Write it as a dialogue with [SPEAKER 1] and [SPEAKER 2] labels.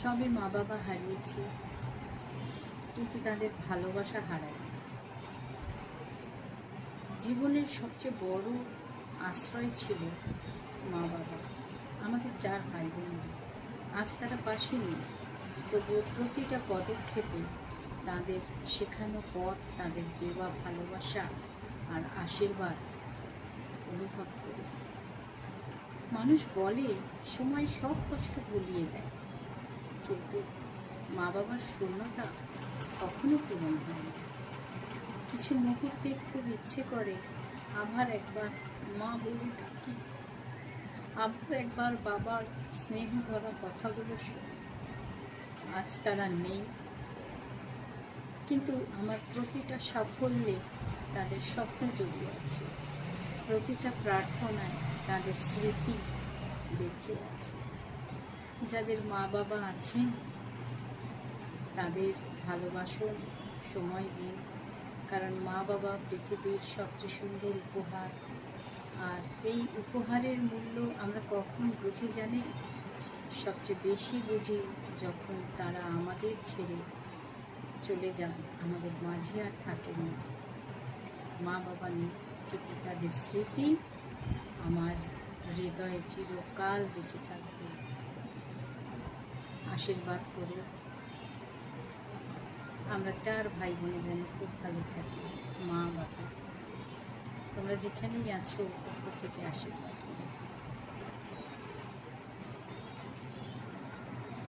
[SPEAKER 1] সবে মা বাবা হারিয়েছি, কিন্তু তাদের ভালোবাসা হারায়নি। জীবনের সবচেয়ে বড় আশ্রয় ছিল মা বাবা। আমাদের 4 ভাই বোনদের আজ তারা পাশে নেই, তবুও প্রতিটা পদক্ষেপে তাদের শেখানো পথ, তাদের দেওয়া ভালোবাসা আর আশীর্বাদ অনুভব করি। মানুষ বলে সময় সব কষ্ট ভুলিয়ে দেয়, কিন্তু মা বাবার শূন্যতা কখনো পূরণ হয় না। কিছু মুহূর্তে খুব ইচ্ছে করে আবার একবার মা বলে ডাকি, আবার একবার বাবার স্নেহ ভরা কথাগুলো শুনি। আজ তারা নেই, কিন্তু আমার প্রতিটা সাফল্যে তাদের স্বপ্ন জড়িয়ে আছে, প্রতিটা প্রার্থনায় তাদের স্মৃতি বেঁচে আছে। যাদের মা বাবা আছেন তাদের ভালোবাসুন, সময় দিন, কারণ মা বাবা পৃথিবীর সবচেয়ে সুন্দর উপহার। আর এই উপহারের মূল্য আমরা কখন বুঝি জানি? সবচেয়ে বেশি বুঝি যখন তারা আমাদের ছেড়ে চলে যান, আমাদের মাঝে আর থাকেন না। মা বাবা নেই, কিন্তু তাদের স্মৃতি আমার হৃদয়ে চিরকাল বেঁচে থাকবে। আশীর্বাদ করুন আমরা 4 ভাই বোনে যেন খুব ভালো থাকি। মা বাবা, তোমরা যেখানেই আছো উপর থেকে আশীর্বাদ।